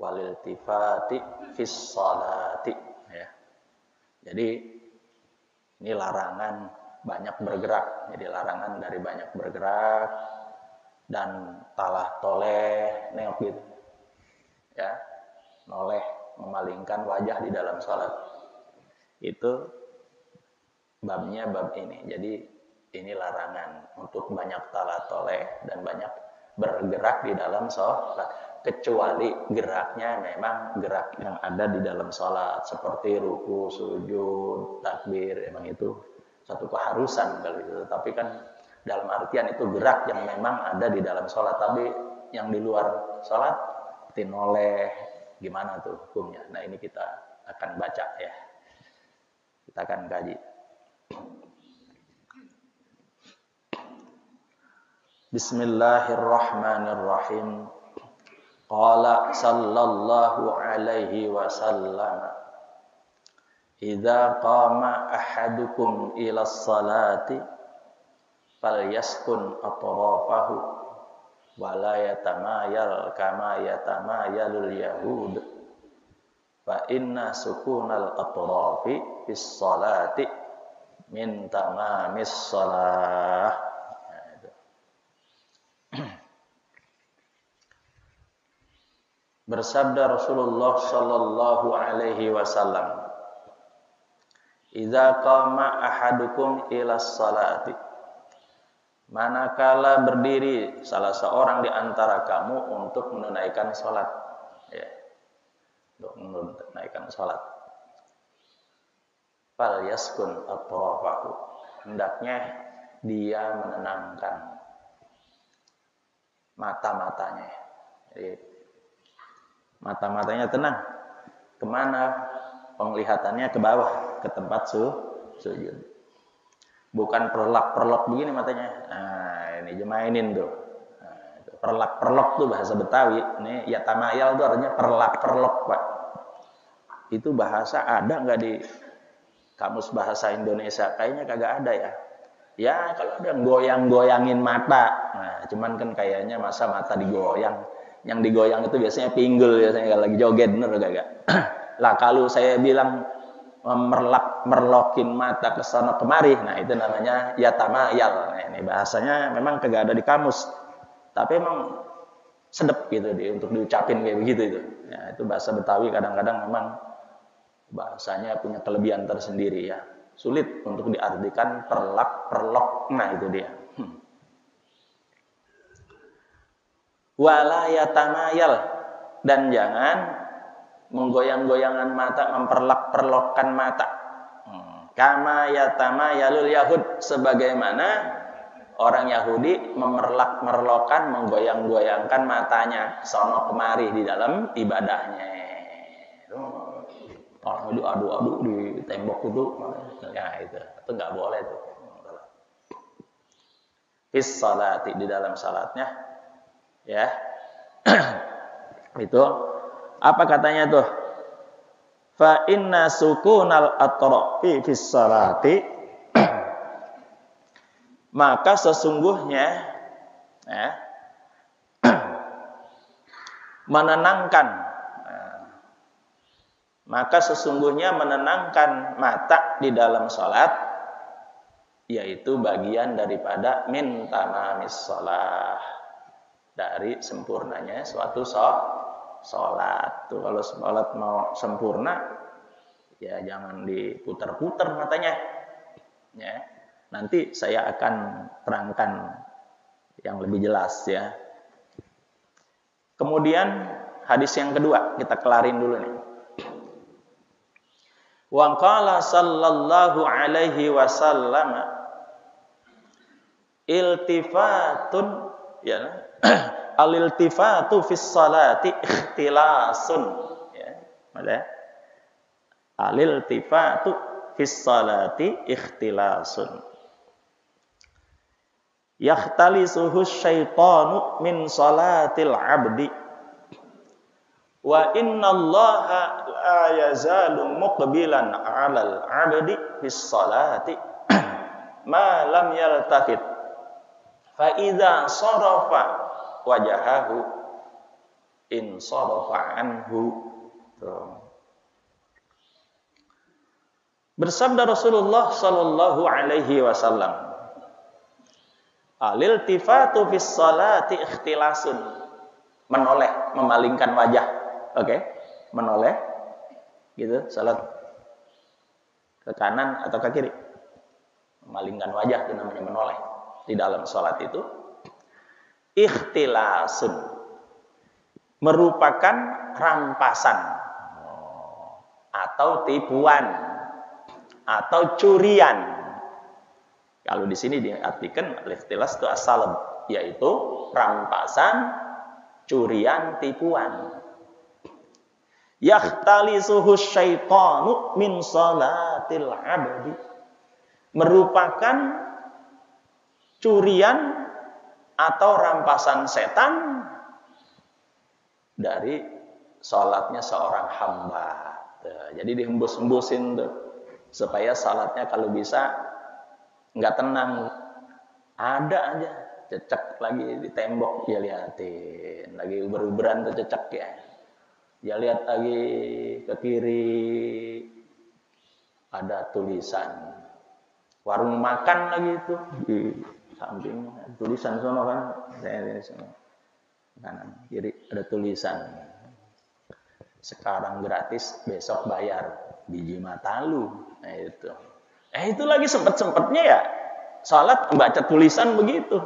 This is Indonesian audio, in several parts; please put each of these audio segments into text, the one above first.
waliltifati fis salati, ya. Jadi ini larangan banyak bergerak. Jadi larangan dari banyak bergerak dan talah toleh, nengok gitu. Ya, noleh, memalingkan wajah di dalam salat. Itu babnya bab ini. Jadi ini larangan untuk banyak talah toleh dan banyak bergerak di dalam salat, kecuali geraknya memang gerak yang ada di dalam salat seperti ruku, sujud, takbir. Emang itu satu keharusan kali itu. Tapi kan dalam artian itu gerak yang memang ada di dalam salat. Tapi yang di luar salat seperti noleh, gimana tuh hukumnya? Nah, ini kita akan baca ya. Kita akan kaji. Bismillahirrahmanirrahim. Qala sallallahu alaihi wasallam, idza qama ahadukum ila sholati falyaskun atrafahu wa la yatamayal kama yatamayalul yahud fa inna sukunal atrafi fis sholati min tamamis shalah. Bersabda Rasulullah sallallahu alaihi wasallam, idza qama ahadukum ila sholati, manakala berdiri salah seorang di antara kamu untuk menunaikan salat, ya, untuk menunaikan salat, fal yaskun atrafahu, hendaknya dia menenangkan mata-matanya. Jadi mata-matanya tenang. Kemana? Penglihatannya ke bawah, ke tempat sujud. Bukan perlak-perlok begini matanya. Nah, ini jemainin tuh. Nah, perlak-perlok tuh bahasa Betawi. Ini ya tamayal tuh artinya perlak-perlok, Pak. Itu bahasa ada nggak di kamus bahasa Indonesia? Kayaknya kagak ada ya. Ya kalau ada goyang-goyangin mata. Nah, cuman kan kayaknya masa mata digoyang. Yang digoyang itu biasanya pinggul, biasanya kalau lagi joget, bener gak? Lah kalau saya bilang merlokin mata ke sana kemari, nah itu namanya ya tamayal. Nah, ini bahasanya memang kagak ada di kamus, tapi emang sedep gitu untuk diucapin kayak begitu itu. Ya, itu bahasa Betawi kadang-kadang memang bahasanya punya kelebihan tersendiri ya. Sulit untuk diartikan perlak-perlok. Nah itu dia. Wala yatamayal, dan jangan menggoyang-goyangan mata, memperlak-perlokkan mata. Kama yatamayalul yahud, sebagaimana orang Yahudi memerlak-merlokan, menggoyang-goyangkan matanya sono kemari di dalam ibadahnya. Orang itu adu-adu di tembok itu, ya itu nggak boleh tuh. Fis salati, di dalam salatnya. Ya, itu apa katanya tuh? Fa inna sukunal atrafi fis salati, maka sesungguhnya ya, menenangkan, maka sesungguhnya menenangkan mata di dalam salat, yaitu bagian daripada min tamamis shalah, dari sempurnanya suatu sholat. Tuh kalau sholat mau sempurna, ya jangan diputar-putar matanya. Ya, nanti saya akan terangkan yang lebih jelas ya. Kemudian hadis yang kedua kita kelarin dulu nih. Wa qala sallallahu alaihi wasallam, iltifatun, ya, al-iltifatu fis salati ikhtilasun, ya, ada al-iltifatu fis salati ikhtilasun yakhtalisuhu syaitanu min salatil abdi wa innallaha la yazalu muqbilan 'alal 'abdi fis salati ma lam yaltafit fa idza sarafa wajahahu in sarafa anhu. Bersabda Rasulullah sallallahu alaihi wasallam, al-iltifatu fis salati ikhtilasun. Menoleh, memalingkan wajah. Oke? Menoleh gitu, salat ke kanan atau ke kiri. Memalingkan wajah itu namanya menoleh di dalam salat itu. Ikhtilasun, merupakan rampasan atau tipuan atau curian. Kalau di sini diartikan ikhtilas itu as-salab, yaitu rampasan, curian, tipuan. Yakhtalisuhu syaitanu min salatil abdi, merupakan curian atau rampasan setan dari salatnya seorang hamba. Jadi dihembus-hembusin tuh supaya salatnya kalau bisa nggak tenang. Ada aja cecek lagi di tembok, dia liatin lagi uber-uberan tuh cecek ya. Dia lihat lagi ke kiri ada tulisan warung makan lagi itu di sampingnya, tulisan sono kan, saya sono kanan kiri ada tulisan sekarang gratis besok bayar biji mata lu. Nah itu lagi sempet-sempetnya ya salat membaca tulisan begitu,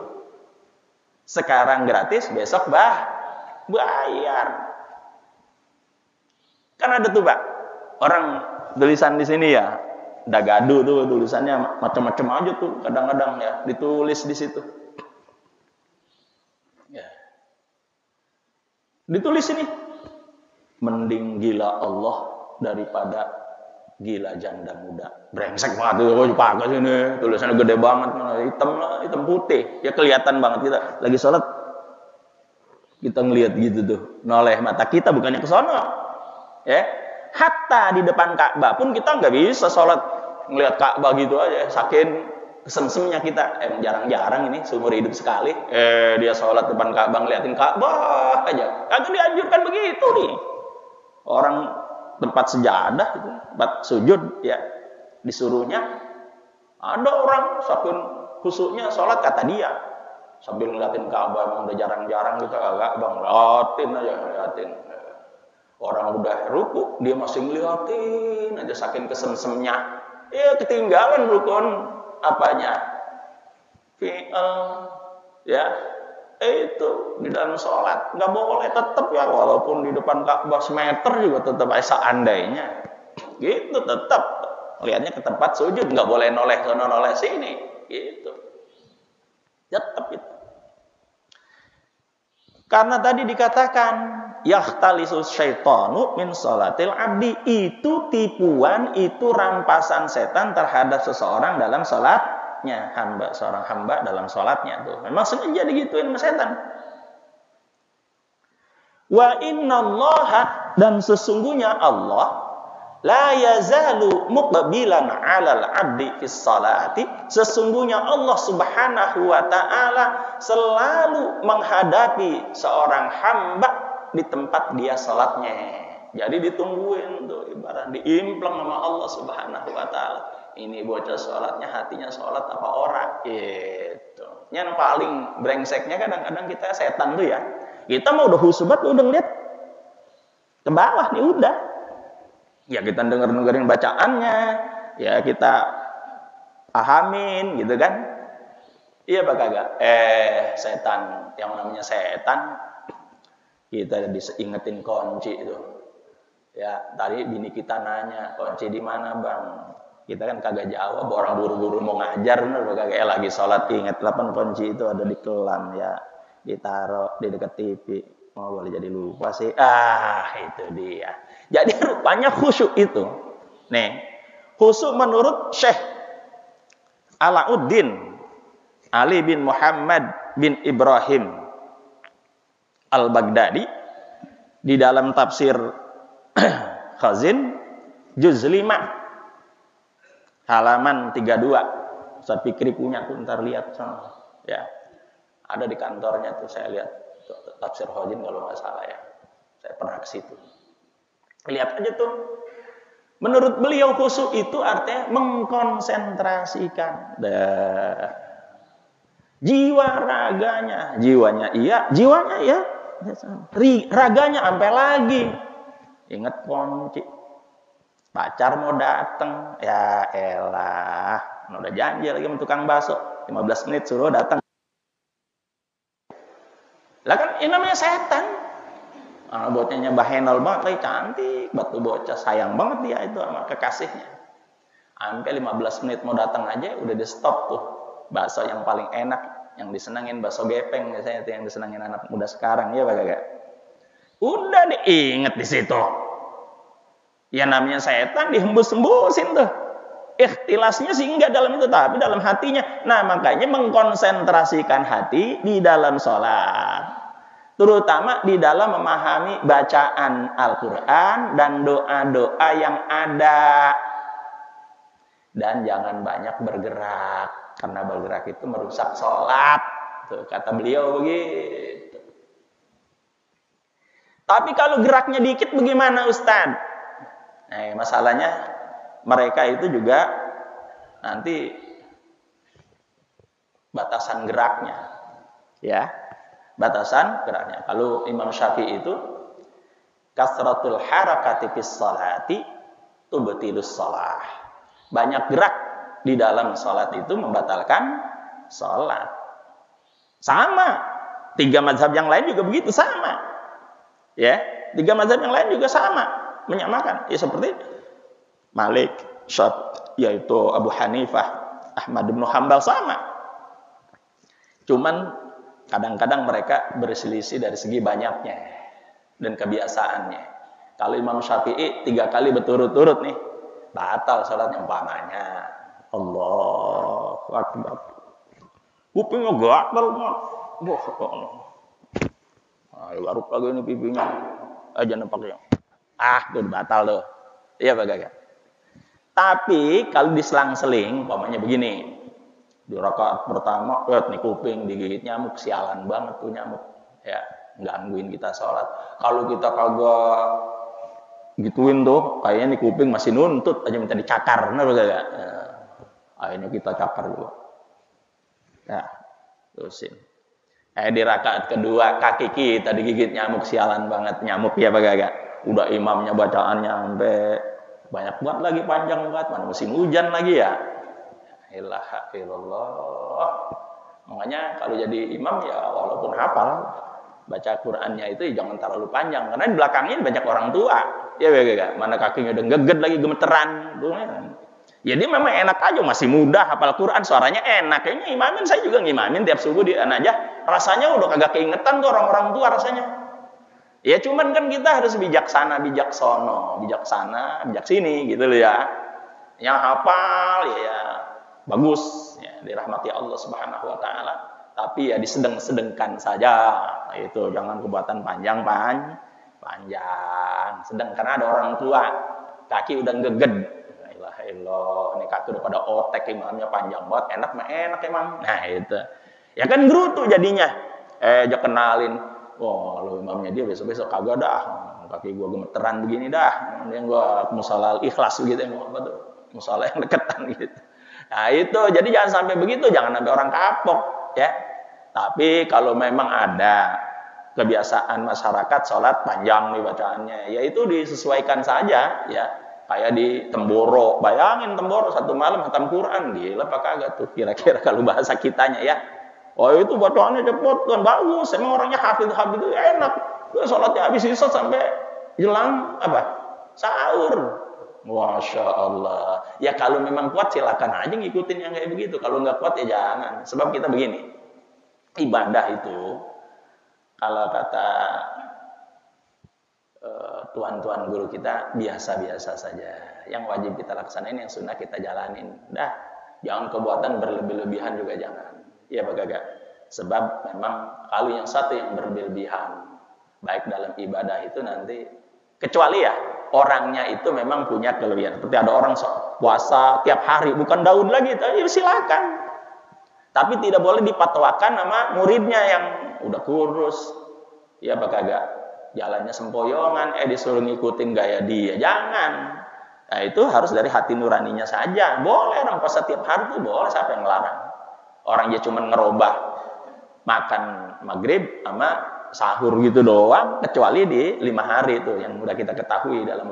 sekarang gratis besok bayar. Kan ada tuh Pak orang tulisan di sini ya, udah gaduh tuh tulisannya macam-macam aja tuh kadang-kadang ya ditulis di situ. Ya. Ditulis ini, mending gila Allah daripada gila janda muda. Brengsek banget tuh, pakai sini tulisannya gede banget, hitam putih, ya kelihatan banget kita lagi sholat. Kita ngelihat gitu tuh, noleh mata kita bukannya ke sono. Ya, hatta di depan Ka'bah pun kita nggak bisa sholat ngelihat Ka'bah gitu aja, saking kesemsemnya kita. Jarang-jarang ini seumur hidup sekali dia sholat depan Ka'bah ngeliatin Ka'bah aja. Kagak dianjurkan begitu nih. Orang tempat sejadah itu, tempat sujud ya disuruhnya. Ada orang saking khusyuknya sholat kata dia sambil ngeliatin Ka'bah. Emang udah jarang-jarang kita agak ngeliatin. Orang udah ruku, dia masih ngeliatin aja saking kesemsemnya. Ya ketinggalan rukun apanya? Fi'al. Ya, itu di dalam sholat nggak boleh, tetap ya walaupun di depan Ka'bah semeter juga tetap seandainya. Gitu tetap lihatnya ke tempat sujud, nggak boleh noleh sono noleh sini. Gitu. Tetap itu. Karena tadi dikatakan yakhtalisus syaitanu min salatil abdi, itu tipuan, itu rampasan setan terhadap seseorang dalam salatnya, seorang hamba dalam salatnya tuh. Memang sengaja digituin sama setan. Wa innallaha, dan sesungguhnya Allah la yazalu muqbilan 'alal 'abdi fis salati, sesungguhnya Allah Subhanahu wa taala selalu menghadapi seorang hamba di tempat dia salatnya. Jadi ditungguin tuh, ibarat diimpleng sama Allah Subhanahu wa taala. Ini bocah salatnya hatinya salat apa ora gitu. Yang paling brengseknya kadang-kadang kita setan tuh ya. Kita mau udah husubat udah ngeliat ke bawah nih udah. Ya kita dengerin bacaannya, ya kita pahamin gitu kan. Iya Pak kagak? Setan, yang namanya setan kita diingetin kunci itu. Ya, tadi bini kita nanya, kunci di mana Bang? Kita kan kagak jawab, orang buru-buru mau ngajar bener kagak. Lagi sholat ingat 8 kunci itu ada di kelam ya, ditaruh di dekat TV. Oh, boleh jadi lupa sih. Itu dia. Jadi rupanya khusyuk itu. Nih, khusyuk menurut Syekh Alauddin Ali bin Muhammad bin Ibrahim Al-Baghdadi di dalam tafsir Khazin juz 5 halaman 32. Ustaz Fikri punya tuh, ntar lihat sama ya. Ada di kantornya tuh saya lihat tafsir Khazin kalau nggak salah ya. Saya pernah ke situ. Lihat aja tuh. Menurut beliau khusyuk itu artinya mengkonsentrasikan jiwa raganya, jiwanya iya, raganya sampai lagi. Ingat kunci. Pacar mau datang, ya elah, udah janji lagi sama tukang bakso, 15 menit suruh datang. Lah kan ini namanya setan. Bocahnya bahenol banget lagi, cantik, batu bocah, sayang banget dia itu sama kekasihnya. Sampai 15 menit mau datang aja udah di stop tuh. Bakso yang paling enak, yang disenangin bakso gepeng biasanya itu yang disenangin anak muda sekarang, ya Pak Gaga. Udah diinget di situ. Ya namanya setan dihembus-hembusin tuh. Ikhtilasnya sih enggak dalam itu, tapi dalam hatinya. Nah makanya mengkonsentrasikan hati di dalam sholat. Terutama di dalam memahami bacaan Al-Quran dan doa-doa yang ada. Dan jangan banyak bergerak. Karena bergerak itu merusak sholat. Tuh, kata beliau begitu. Tapi kalau geraknya dikit bagaimana Ustaz? Nah, masalahnya mereka itu juga nanti batasan geraknya, ya, batasan geraknya. Kalau Imam Syafi'i itu kasratul harakati fis sholati tubtilus shalah. Banyak gerak di dalam sholat itu membatalkan sholat. Sama, 3 mazhab yang lain juga begitu, sama, ya, 3 mazhab yang lain juga sama. Menyamakan, ya seperti Malik, yaitu Abu Hanifah, Ahmad bin Hanbal sama. Cuman kadang-kadang mereka berselisih dari segi banyaknya dan kebiasaannya. Kalau Imam Syafi'i 3 kali berturut-turut nih batal sholatnya umpamanya. Allahu Akbar. Kupingnya gatal mah. Wah, Allah. Garuk lagi ini pipinya. Aja nampaknya. Tuh batal tuh. Iya Pak Gaga. Tapi kalau diselang-seling, umpamanya begini. Di rakaat pertama, nih kuping digigit nyamuk, sialan banget tuh nyamuk. Ya, gangguin kita sholat. Kalau kita kagak gituin tuh, kayaknya nih kuping masih nuntut aja minta dicakar, benar Pak Gaga. Akhirnya kita cakar juga. Nah, terusin. Di rakaat kedua, kaki kita digigit nyamuk, sialan banget nyamuk ya Pak Gaga. Udah imamnya bacaannya sampai banyak banget lagi, panjang banget, mana musim hujan lagi ya. Ilaha illallah. Makanya kalau jadi imam ya walaupun hafal baca Qur'annya itu ya jangan terlalu panjang karena di belakangnya banyak orang tua. Ya Gaga, mana kakinya udah geged lagi gemeteran. Jadi memang enak aja, masih muda hafal Quran, suaranya enak. Kayaknya imamin, saya juga ngimamin tiap subuh di aja. Rasanya udah kagak keingetan tuh orang-orang tua rasanya. Ya cuman kan kita harus bijaksana, bijaksini gitu loh ya. Yang hafal ya bagus, ya, dirahmati Allah Subhanahu wa taala. Tapi ya disedeng-sedengkan saja. Itu jangan kebuatan panjang. Sedang karena ada orang tua, kaki udah geged. La ilaha illallah, ini kaki udah pada otek, imamnya panjang banget, enak emang. Nah, itu. Ya kan gerutu jadinya. Aja kenalin. Wah, lo imamnya dia besok-besok kagak dah. Kaki gua gemeteran begini dah. Kemudian gua musala ikhlas begitu, apa tuh? Musala yang deketan gitu. Nah, itu. Jadi jangan sampai begitu, jangan sampai orang kapok, ya. Tapi kalau memang ada kebiasaan masyarakat sholat panjang nih bacaannya, ya itu disesuaikan saja, ya. Kayak di Temboro, bayangin Temboro 1 malam khatam Quran, gila apa kagak tuh kira-kira kalau bahasa kitanya ya. Oh itu bacaannya cepet kan, bagus, emang orangnya hafid itu enak. Sholatnya habis isya sampai jelang sahur. Masya Allah. Ya kalau memang kuat silakan aja ngikutin yang kayak begitu. Kalau nggak kuat ya jangan. Sebab kita begini, ibadah itu kalau kata tuan-tuan guru kita biasa-biasa saja. Yang wajib kita laksanain, yang sunnah kita jalanin. Dah, jangan kebuatan berlebih-lebihan juga jangan. Ya Pak Gaga. Sebab memang kalau yang satu yang berlebihan, baik dalam ibadah itu nanti, kecuali ya orangnya itu memang punya kelebihan. Seperti ada orang puasa tiap hari, bukan daun lagi, tapi silakan. Tapi tidak boleh dipatwakan sama muridnya yang udah kurus. Ya Pak Gaga. jalannya sempoyongan, disuruh ngikutin gaya dia, jangan. Nah itu harus dari hati nuraninya saja. Boleh orang puasa tiap hari tuh boleh, siapa yang ngelarang? Orang dia cuma ngerubah makan maghrib sama sahur gitu doang, kecuali di 5 hari itu yang udah kita ketahui dalam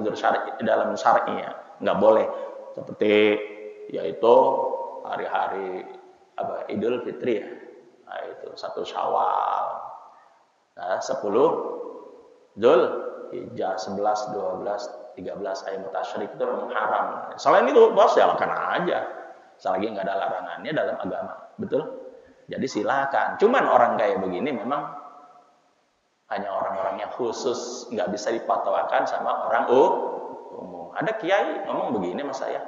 syar'i ya, nggak boleh. Seperti yaitu hari-hari Idul Fitri ya, nah itu 1 Syawal, nah 10 Dzulhijjah, 11, 12, 13 ayat tasyrik itu memang haram. Selain itu bos ya lakukan aja, selagi nggak ada larangannya dalam agama, betul? Jadi silakan. Cuman orang kayak begini memang hanya orang-orang yang khusus, nggak bisa dipatwakan sama orang umum. Ada kiai ngomong begini mas saya,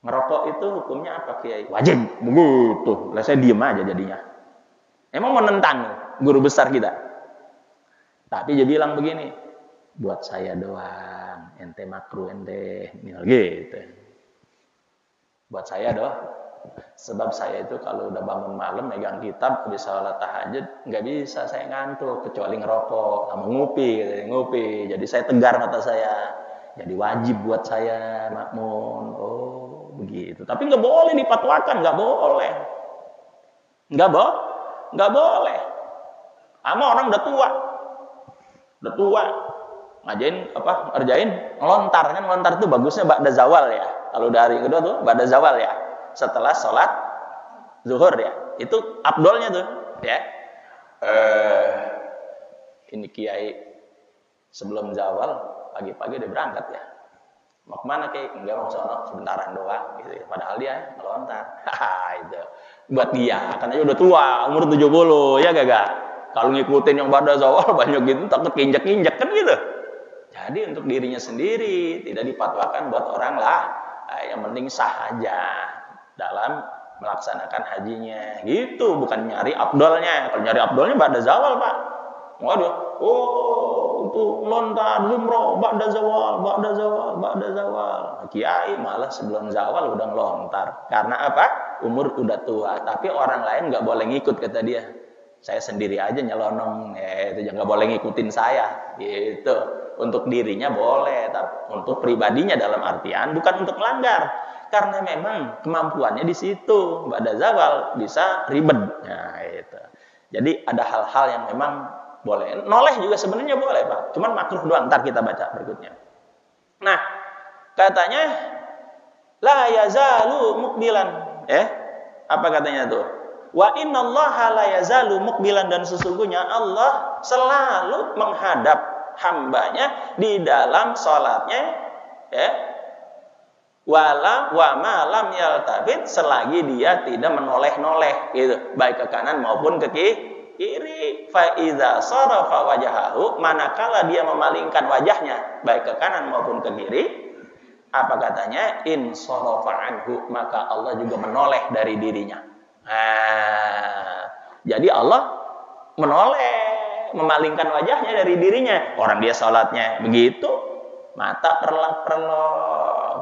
ngerokok itu hukumnya apa kiai? Wajib, begitu. Lah saya diem aja jadinya. Emang menentang guru besar kita. Tapi dia bilang begini, buat saya doang, ente makruh ente, gitu. Buat saya doang. Sebab saya itu kalau udah bangun malam megang kitab habis sholat tahajud nggak bisa saya ngantuk kecuali ngerokok sama ngopi. Jadi saya tegar mata saya. Jadi wajib buat saya makmun. Oh begitu. Tapi nggak boleh dipatwakan, nggak boleh. Nggak boleh. Sama orang udah tua. Ngerjain ngelontar kan, ngelontar itu bagusnya ba'da zawal ya. Kalau dari kedua tuh ba'da zawal ya. Setelah sholat zuhur ya. Itu afdolnya tuh ya. Ini kiai sebelum zawal pagi-pagi udah berangkat ya. Mau kemana kiai? Enggak, mau sono sebentaran doang gitu ya. Padahal dia ngelontar. Itu buat dia, karena dia udah tua, umur 70 ya gak? Kalau ngikutin yang pada zawal banyak gitu takut kinjek-kinjek kan gitu. Jadi untuk dirinya sendiri tidak dipatwakan buat orang lah. Yang penting sah aja dalam melaksanakan hajinya. Gitu, bukan nyari afdolnya. Kalau nyari afdolnya pada zawal, Pak. Waduh, itu lontar jumroh ba'da zawal. Kiai malah sebelum zawal udah ngelontar. Karena apa? Umur udah tua. Tapi orang lain nggak boleh ngikut kata dia. Saya sendiri aja nyelonong, itu jangan boleh ngikutin saya, gitu. Untuk dirinya boleh, tapi untuk pribadinya dalam artian bukan untuk melanggar, karena memang kemampuannya di situ. Ba'da zawal bisa ribet, nah itu. Jadi ada hal-hal yang memang boleh. Noleh juga sebenarnya boleh Pak, cuman makruh doang. Ntar kita baca berikutnya. Nah, katanya la yazalu mukbilan, apa katanya tuh? Wa innallaha la yazalu mukbilan, dan sesungguhnya Allah selalu menghadap hambanya di dalam salatnya wala wa ma lam yaltabit, selagi dia tidak menoleh-noleh gitu, baik ke kanan maupun ke kiri. Fa iza sarafa wajahahu, manakala dia memalingkan wajahnya baik ke kanan maupun ke kiri, apa katanya? In sarafa anhu, maka Allah juga menoleh dari dirinya. Jadi Allah menoleh, memalingkan wajahnya dari dirinya. Orang dia sholatnya begitu, mata perlak-perlok,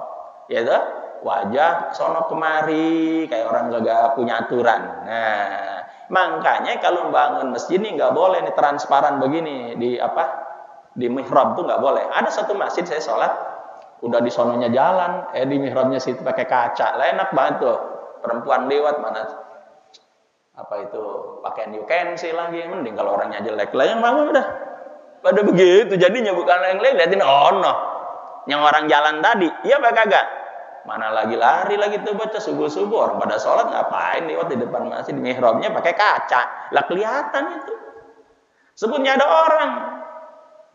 ya tuh, wajah sono kemari kayak orang gak punya aturan. Nah, makanya kalau bangun masjid ini nggak boleh nih transparan begini di mihrab tuh nggak boleh. Ada satu masjid saya sholat, udah di sononya jalan, di mihrabnya situ pakai kaca, lah enak banget tuh. Perempuan lewat mana pakaian you can see lagi, mending kalau orangnya jelek lah yang mau udah pada begitu. Jadinya bukan yang lain, liatin yang orang jalan tadi, iya apa kagak? Mana lagi lari lagi tuh baca subuh-subuh, orang pada sholat ngapain lewat di depan masjid, di mihrabnya pakai kaca, lah kelihatan itu. Sebutnya ada orang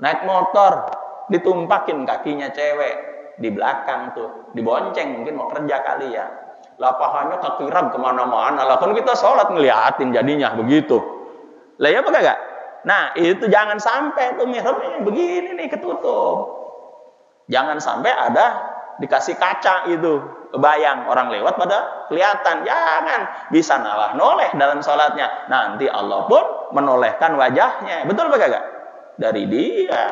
naik motor, ditumpakin kakinya cewek di belakang tuh, dibonceng, mungkin mau kerja kali ya. Lah pahanya kekiram kemana-mana. Lah kan kita sholat ngeliatin jadinya begitu. Lah ya apa kagak? Nah itu jangan sampai tuh mihrabnya begini nih ketutup. Jangan sampai ada dikasih kaca itu, kebayang orang lewat pada kelihatan. Jangan, bisa nalah noleh dalam sholatnya. Nanti Allah pun menolehkan wajahnya. Betul apa kagak? Dari dia.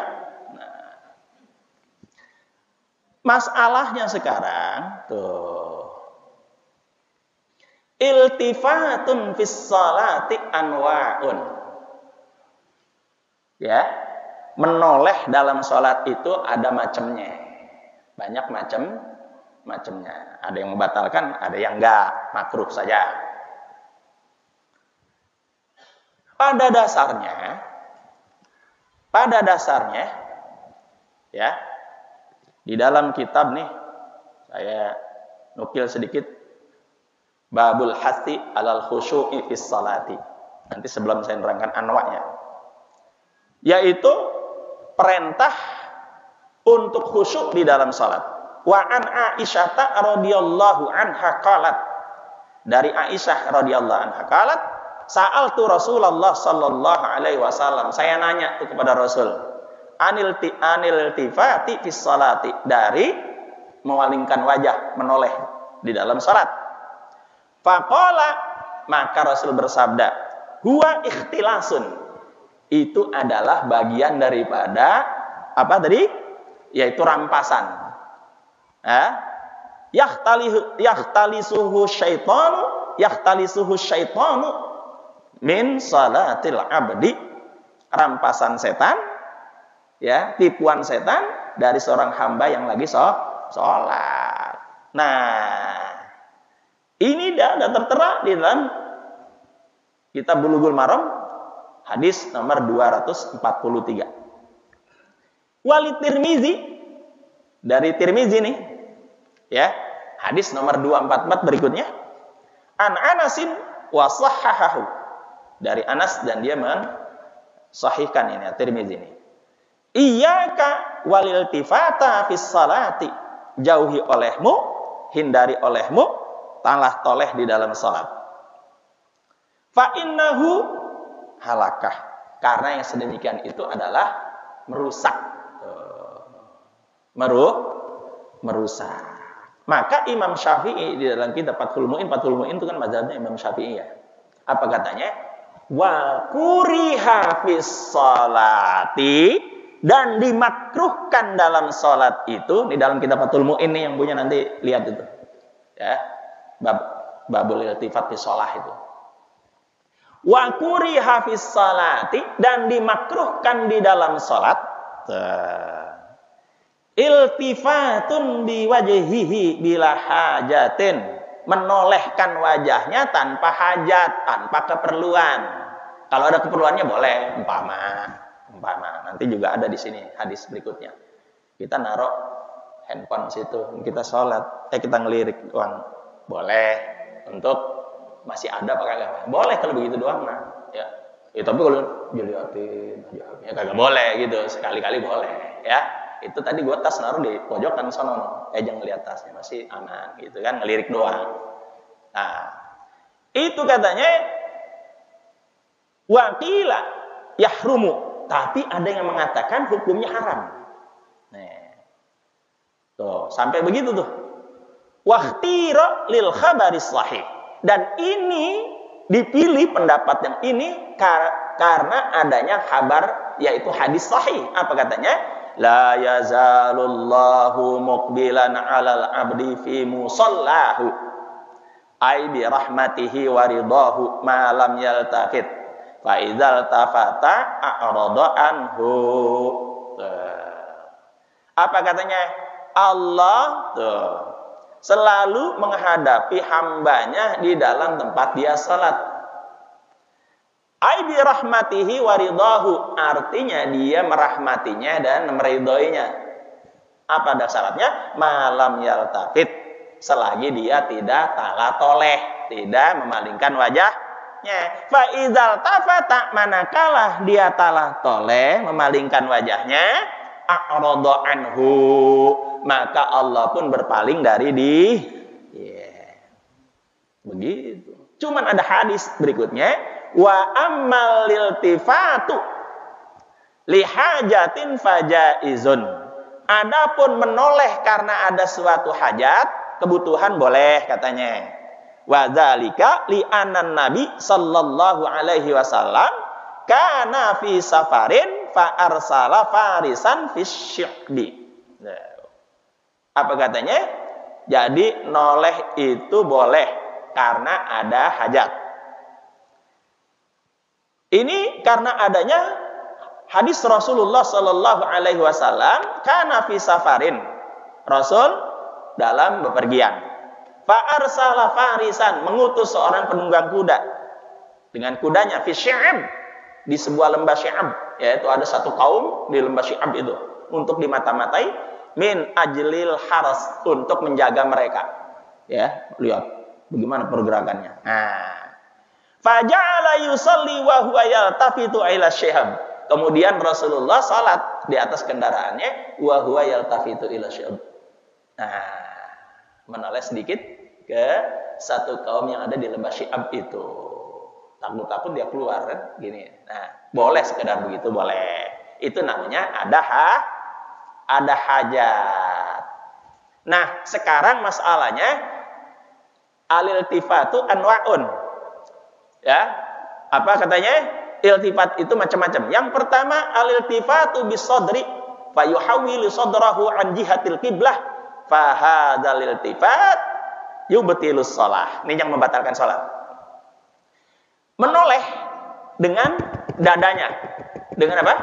Nah, masalahnya sekarang tuh, iltifatun fis salati anwa'un. Ya. menoleh dalam sholat itu ada macamnya. Banyak macamnya. Ada yang membatalkan, ada yang enggak, makruh saja. Pada dasarnya ya, di dalam kitab nih saya nukil sedikit babul hati alal khusyu'i fis salati. Nanti sebelum saya nerangkan anwa'nya, yaitu perintah untuk khusyuk di dalam salat. Wa an Aisyah radhiyallahu anha qalat, dari Aisyah radhiyallahu anha qalat, sa'altu Rasulullah sallallahu alaihi wasallam, saya nanya tuh kepada Rasul, anil iltifati fis salati, dari memalingkan wajah, menoleh di dalam salat. Faqala, maka Rasul bersabda, huwa ikhtilasun, itu adalah bagian daripada apa tadi? Yaitu rampasan. Yahtalisuhu syaitanu min salatil abdi, rampasan setan, ya, tipuan setan dari seorang hamba yang lagi sholat. Nah, ini dah tertera di dalam kitab Bulughul Maram, hadis nomor 243. Wali Tirmizi, dari Tirmizi nih, ya, hadis nomor 244 berikutnya. An Anasin wa sahhahahu, dari Anas dan dia mensahihkan ini, Tirmizi ini. Iyyaka walil tifata fis salati, jauhi olehmu, hindari olehmu talah toleh di dalam salat. Fa innahu halakah, karena yang sedemikian itu adalah merusak. Merusak. Maka Imam Syafi'i di dalam kitab Fathul Mu'in itu kan mazhabnya Imam Syafi'i ya. Apa katanya? Wa kuriha fis salati, dan dimakruhkan dalam salat itu, di dalam kitab Fathul Mu'in nih yang punya, nanti lihat itu. Ya. Babul iltifat fis shalah itu. Wa kuriha fis salati, dan dimakruhkan di dalam salat. Iltifatun biwajhihi bila hajatin, menolehkan wajahnya tanpa hajat, tanpa keperluan. Kalau ada keperluannya boleh, umpama nanti juga ada di sini hadis berikutnya. Kita naruh handphone situ, kita sholat, kita ngelirik doang, boleh. Untuk masih ada pakai enggak? Boleh kalau begitu doang, nah, ya. Tapi kalau dilihatin, ya kagak boleh gitu, sekali-kali boleh, ya. Itu tadi gua tas naruh di pojokan sono, jangan lihat tasnya, masih aman gitu kan, ngelirik doang. Nah, itu katanya waqila yahrumu, tapi ada yang mengatakan hukumnya haram. Nih. Tuh, sampai begitu tuh. Waqtira lil khabaris sahih. Dan ini dipilih pendapat yang ini karena adanya kabar, yaitu hadis sahih. Apa katanya? La yazalullahu muqbilan 'alal 'abdi fi musallahu ay bi rahmatihi wa ridahu ma lam yaltafit fa idzal tafata a'rada anhu. Apa katanya? Allah selalu menghadapi hambanya di dalam tempat dia salat. Ai bi rahmatihi wa ridahu, artinya dia merahmatinya dan meridhoinya. Apa syaratnya? Malam yaltafit, selagi dia tidak tala toleh, tidak memalingkan wajahnya. Fa idzal tafata, manakala dia tala toleh, memalingkan wajahnya, a'rada anhu, maka Allah pun berpaling dari begitu. Cuman ada hadis berikutnya, wa ammal iltifatu lihajatin fajaizun. Adapun menoleh karena ada suatu hajat, kebutuhan, boleh katanya. Wa dzalika li anan nabi sallallahu alaihi wasallam kana fi safarin fa arsala farisan fi syiqdi. Apa katanya? Jadi noleh itu boleh karena ada hajat. Ini karena adanya Hadis Rasulullah Shallallahu Alaihi Wasallam, kana fi safarin, Rasul dalam bepergian. Fa arsala farisan, mengutus seorang penunggang kuda dengan kudanya fi Syi'ab, di sebuah lembah Syi'ab, yaitu ada satu kaum di lembah Syi'ab itu untuk dimata-matai, min ajlil haras, untuk menjaga mereka. Ya, lihat bagaimana pergerakannya. Nah, faja'ala yusalli wa huwa yaltafitu ila Syi'ab. Kemudian Rasulullah salat di atas kendaraannya, wa huwa yaltafitu ila Syi'ab. Nah, menoleh sedikit ke satu kaum yang ada di lembah Syi'ab itu. Takut-takut dia keluar kan, gini. Nah, boleh sekedar begitu, boleh. Itu namanya ada hajat. Nah, sekarang masalahnya al-iltifatu anwa'un. Ya, apa katanya? Iltifat itu macam-macam. Yang pertama, al-iltifatu bis-sadri fa yuhawwilu sadrahu an jihatil qiblah fa hadzal iltifat yubtilus shalah. Ini yang membatalkan salat. Menoleh dengan dadanya. Dengan apa?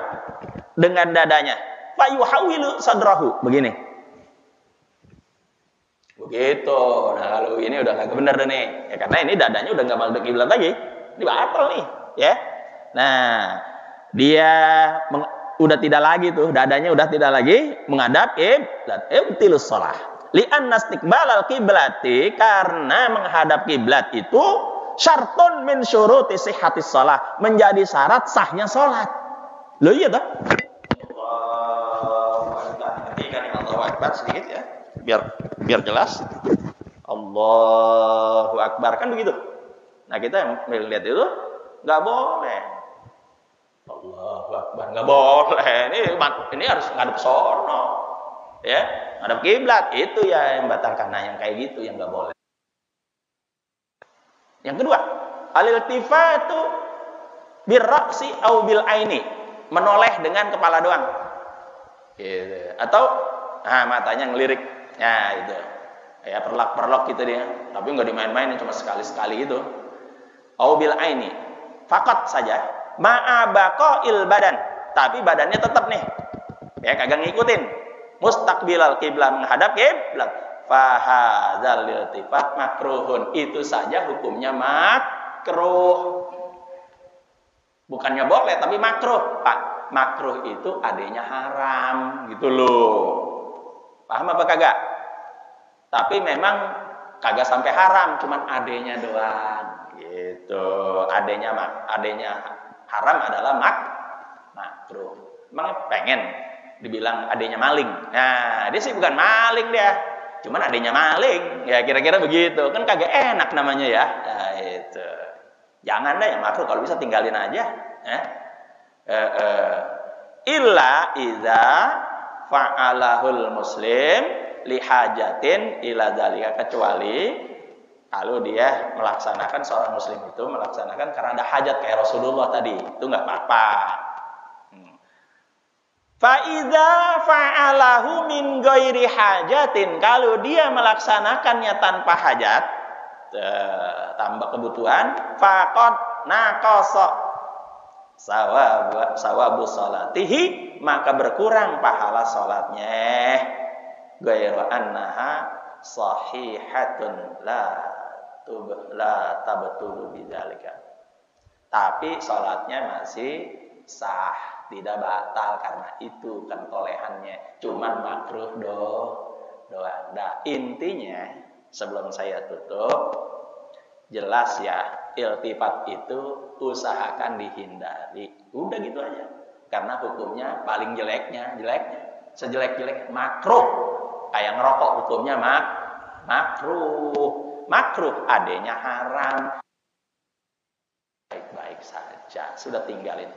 Dengan dadanya. Fa yuhawwilu sadrahu, begini. Begitu. Nah, kalau ini udah kagak bener deh nih. Ya, karena ini dadanya udah enggak balik kiblat lagi. Ini batal nih, ya. Nah, dia udah tidak lagi tuh, dadanya udah tidak lagi menghadap kiblat. Ibtilus shalah. Li'anna istiqbalal kiblati, karena menghadap kiblat itu syartun min syuruti sihhatis shalah, menjadi syarat sahnya salat. Loh iya toh? Allahu Akbar. Ketika Allahu Akbar sedikit ya, biar jelas. Allahu Akbar, kan begitu. Nah, kita melihat itu nggak boleh. Allahu Akbar, nggak boleh. Ini harus ngadep sono, ya, ngadep kiblat. Itu ya yang batalkan. Nah, yang kayak gitu yang nggak boleh. Yang kedua, al-iltifatu bir-ra'si au bil aini, menoleh dengan kepala doang. Gitu. Atau matanya ngelirik. Ya, itu. Ya, perlak-perlok gitu dia. Tapi enggak dimain-mainin, cuma sekali-sekali itu. Au bil aini. Fakat saja, ma'abaqa'il badan. Tapi badannya tetap nih. Ya, kagak ngikutin. Mustaqbilal qiblah, menghadap kiblat. Fahadzal iltifat makruhun. Itu saja hukumnya makruh. Bukannya boleh, tapi makruh. Pak, makruh itu adanya haram, gitu loh. Paham apa kagak? Tapi memang kagak sampai haram, cuman adanya doang, gitu. Adanya haram adalah makruh. Emang pengen dibilang adanya maling. Nah, dia sih bukan maling dia. Cuman adanya maling, ya kira-kira begitu. Kan kagak enak namanya ya. Nah, itu. Jangan deh yang makruh, kalau bisa tinggalin aja. Illa idza fa'alahul muslim lihajatin ila dzalika, kecuali kalau dia melaksanakan, seorang muslim itu melaksanakan karena ada hajat kayak Rasulullah tadi, itu enggak apa-apa. Fa'idha fa'alahu min ghairi hajatin, kalau dia melaksanakannya tanpa hajat, tambah kebutuhan, faqad naqasa sawabu salatihi, maka berkurang pahala salatnya. Ghairu annaha sahihatun la tabtulu bidzalika. Tapi salatnya masih sah, tidak batal karena itu kan tolehannya, cuman makruh doang. Nah, intinya sebelum saya tutup, jelas ya, iltifat itu usahakan dihindari. Udah gitu aja. Karena hukumnya paling jeleknya, sejelek-jelek makruh. Kayak ngerokok hukumnya makruh, adanya haram. Baik-baik saja, sudah tinggalin.